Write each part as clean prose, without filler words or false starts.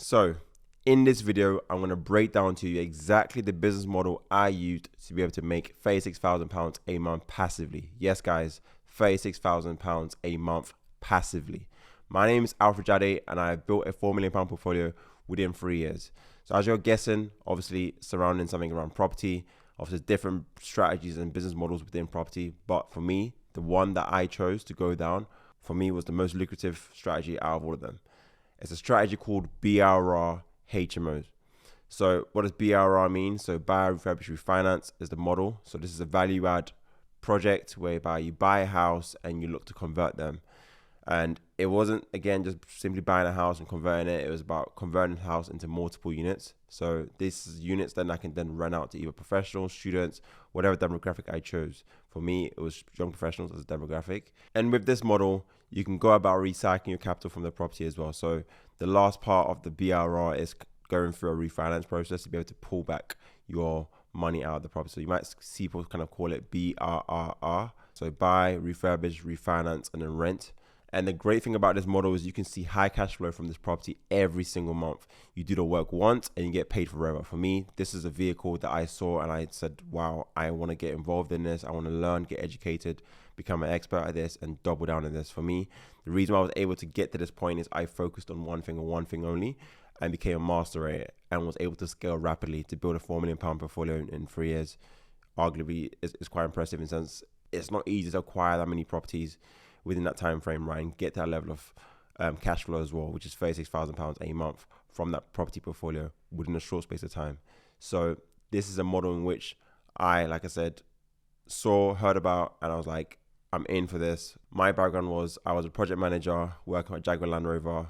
So in this video, I'm going to break down to you exactly the business model I used to be able to make £36,000 a month passively. Yes, guys, £36,000 a month passively. My name is Alfred Dzadey, and I built a £4 million portfolio within 3 years. So as you're guessing, obviously surrounding something around property, obviously different strategies and business models within property. But for me, the one that I chose to go down, for me, was the most lucrative strategy out of all of them. It's a strategy called BRR HMOs. So what does BRR mean? So buy, refurbish, refinance is the model. So this is a value add project whereby you buy a house and you look to convert them. And it wasn't, again, just simply buying a house and converting it. It was about converting the house into multiple units. So this is units then I can then rent out to either professionals, students, whatever demographic I chose. For me, it was young professionals as a demographic. And with this model, you can go about recycling your capital from the property as well. So the last part of the BRR is going through a refinance process to be able to pull back your money out of the property. So you might see people kind of call it BRRR. So buy, refurbish, refinance, and then rent. And the great thing about this model is you can see high cash flow from this property every single month. You do the work once and you get paid forever. For me, this is a vehicle that I saw and I said, wow, I want to get involved in this. I want to learn, get educated, become an expert at this, and double down on this. For me, the reason why I was able to get to this point is I focused on one thing and one thing only, and became a master at it, and was able to scale rapidly to build a £4 million portfolio in 3 years. Arguably, it's quite impressive in the sense it's not easy to acquire that many properties within that time frame, right, and get that level of cash flow as well, which is £36,000 a month from that property portfolio within a short space of time. So this is a model in which I, like I said, heard about, and I was like, I'm in for this. My background was I was a project manager working at Jaguar Land Rover.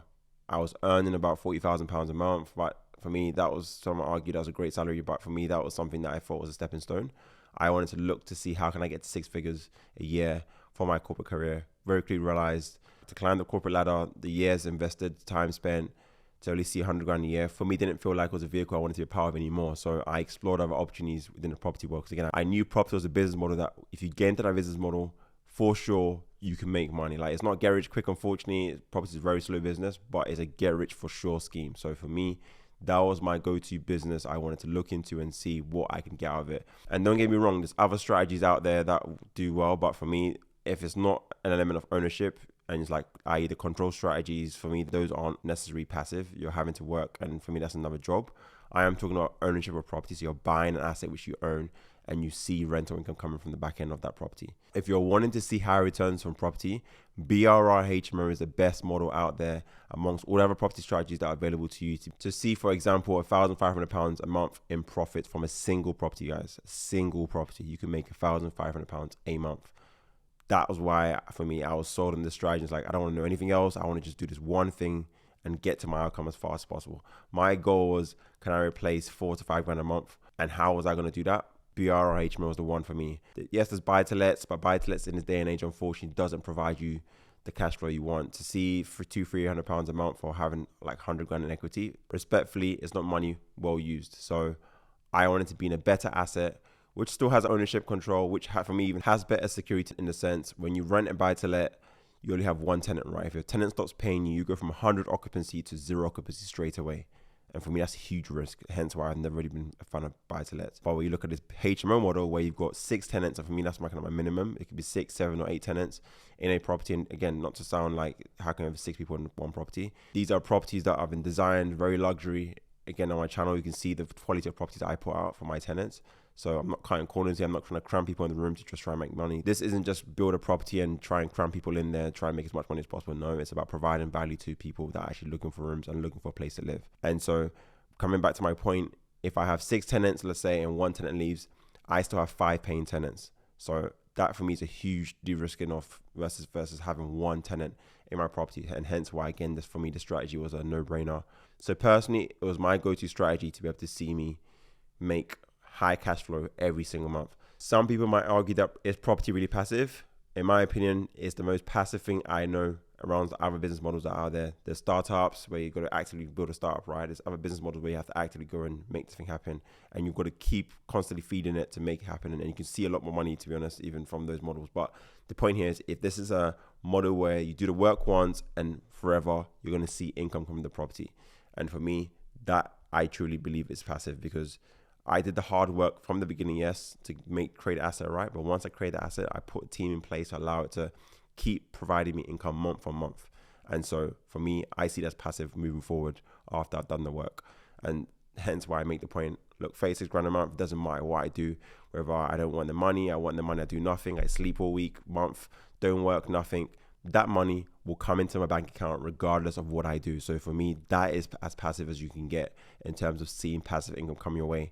I was earning about £40,000 a month, but for me, that was, some argued that was a great salary, but for me, that was something that I thought was a stepping stone. I wanted to look to see how can I get to 6 figures a year for my corporate career. Very clearly realized to climb the corporate ladder, the years invested, time spent to only see 100 grand a year, for me, didn't feel like it was a vehicle I wanted to be a part of anymore. So I explored other opportunities within the property world. Because again, I knew property was a business model that if you get into that business model, for sure, you can make money. Like, it's not get rich quick, unfortunately. Property is a very slow business, but it's a get rich for sure scheme. So for me, that was my go-to business I wanted to look into and see what I can get out of it. And don't get me wrong, there's other strategies out there that do well, but for me, if it's not an element of ownership, and it's like, i.e. the control strategies, for me, those aren't necessarily passive. You're having to work, and for me, that's another job. I am talking about ownership of property. So you're buying an asset which you own, and you see rental income coming from the back end of that property. If you're wanting to see higher returns from property, BRR HMO is the best model out there amongst all other property strategies that are available to you to see, for example, £1,500 a month in profit from a single property, guys. A single property. You can make £1,500 a month. That was why, for me, I was sold on this strategy. It's like, I don't want to know anything else. I want to just do this one thing and get to my outcome as fast as possible. My goal was, can I replace 4 to 5 grand a month? And how was I going to do that? BRR HMO was the one for me. Yes, there's buy-to-lets, but buy-to-lets in this day and age, unfortunately, doesn't provide you the cash flow you want. To see for £200-300 a month for having like 100 grand in equity, respectfully, it's not money well used. So I wanted to be in a better asset, which still has ownership control, which for me even has better security in the sense when you rent and buy to let, you only have one tenant, right? If your tenant stops paying you, you go from 100 occupancy to 0 occupancy straight away. And for me, that's a huge risk, hence why I've never really been a fan of buy-to-lets. But when you look at this HMO model where you've got 6 tenants, and for me, that's my kind of my minimum. It could be 6, 7, or 8 tenants in a property. And again, not to sound like how can I have 6 people in one property. These are properties that have been designed, very luxury. Again, on my channel, you can see the quality of properties that I put out for my tenants. So I'm not cutting corners here. I'm not trying to cram people in the room to just try and make money. This isn't just build a property and try and cram people in there, try and make as much money as possible. No, it's about providing value to people that are actually looking for rooms and looking for a place to live. And so coming back to my point, if I have 6 tenants, let's say, and 1 tenant leaves, I still have 5 paying tenants. So that for me is a huge de-risking off versus having 1 tenant in my property. And hence why, again, this for me, the strategy was a no-brainer. So personally, it was my go-to strategy to be able to see me make high cash flow every single month. Some people might argue that is property really passive. In my opinion, it's the most passive thing I know around the other business models that are out there. There's startups where you've got to actively build a startup, right? There's other business models where you have to actively go and make this thing happen, and you've got to keep constantly feeding it to make it happen. And you can see a lot more money, to be honest, even from those models. But the point here is, if this is a model where you do the work once and forever, you're going to see income from the property. And for me, that I truly believe is passive, because I did the hard work from the beginning, yes, to create an asset, right? But once I create the asset, I put a team in place to allow it to keep providing me income month on month. And so for me, I see that as passive moving forward after I've done the work. And hence why I make the point, look, 36 grand a month, doesn't matter what I do, whether I don't want the money, I do nothing, I sleep all week, month, don't work, nothing. That money will come into my bank account regardless of what I do. So for me, that is as passive as you can get in terms of seeing passive income come your way.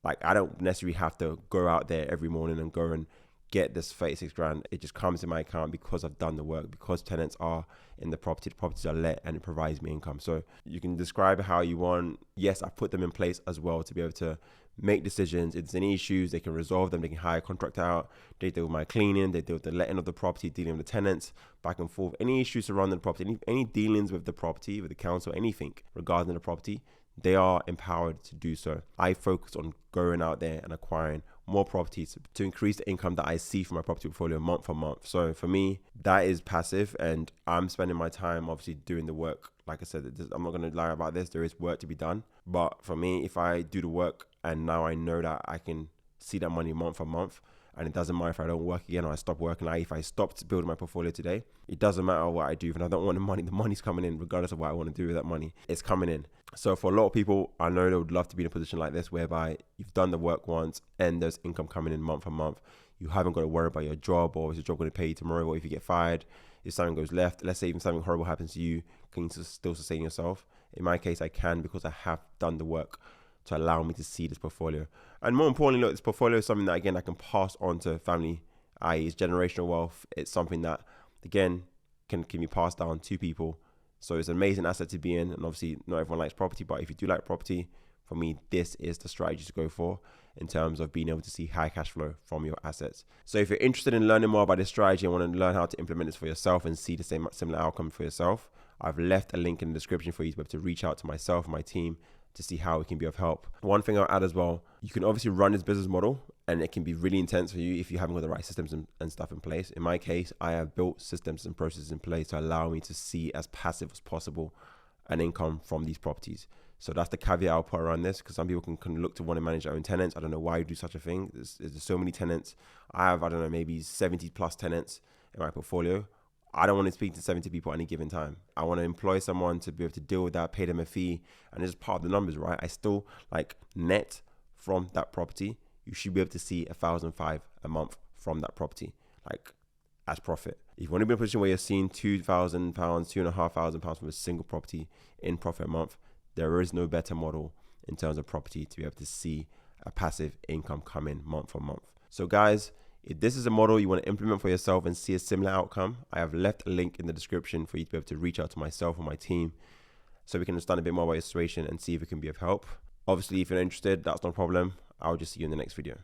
Like, I don't necessarily have to go out there every morning and go and get this 36 grand. It just comes in my account because I've done the work, because tenants are in the properties are let, and it provides me income. So you can describe it how you want. Yes, I put them in place as well to be able to make decisions. If there's any issues, they can resolve them. They can hire a contractor out. They deal with my cleaning. They deal with the letting of the property, dealing with the tenants, back and forth. Any issues surrounding the property, any dealings with the property, with the council, anything regarding the property, they are empowered to do so. I focus on going out there and acquiring more properties to increase the income that I see from my property portfolio month on month. So for me, that is passive, and I'm spending my time obviously doing the work. Like I said, I'm not going to lie about this. There is work to be done. But for me, if I do the work and now I know that I can see that money month on month, and it doesn't matter if I don't work again or I stop working. Like, if I stopped building my portfolio today, it doesn't matter what I do. If I don't want the money's coming in regardless of what I want to do with that money. It's coming in. So for a lot of people, I know they would love to be in a position like this, whereby you've done the work once and there's income coming in month on month. You haven't got to worry about your job, or is your job going to pay you tomorrow, or if you get fired, if something goes left, let's say even something horrible happens to you, can you still sustain yourself? In my case, I can, because I have done the work to allow me to see this portfolio. And more importantly, look, this portfolio is something that, again, I can pass on to family, i.e. it's generational wealth. It's something that, again, can be passed down to people. So it's an amazing asset to be in. And obviously, not everyone likes property, but if you do like property, for me, this is the strategy to go for in terms of being able to see high cash flow from your assets. So if you're interested in learning more about this strategy and want to learn how to implement this for yourself and see the similar outcome for yourself, I've left a link in the description for you to be able to reach out to myself and my team to see how it can be of help. One thing I'll add as well, you can obviously run this business model and it can be really intense for you if you haven't got the right systems and stuff in place. In my case, I have built systems and processes in place to allow me to see as passive as possible an income from these properties. So that's the caveat I'll put around this, because some people can look to want to manage their own tenants. I don't know why you do such a thing. There's so many tenants. I have, I don't know, maybe 70 plus tenants in my portfolio. I don't want to speak to 70 people at any given time. I want to employ someone to be able to deal with that, pay them a fee, and it's part of the numbers, right? I still, like, net from that property, you should be able to see $1,500 a month from that property, like, as profit. If you want to be in a position where you're seeing £2,000, £2,500 from a single property in profit a month, there is no better model in terms of property to be able to see a passive income come in month on month. So guys, if this is a model you want to implement for yourself and see a similar outcome, I have left a link in the description for you to be able to reach out to myself or my team so we can understand a bit more about your situation and see if it can be of help. Obviously, if you're interested, that's no problem. I'll just see you in the next video.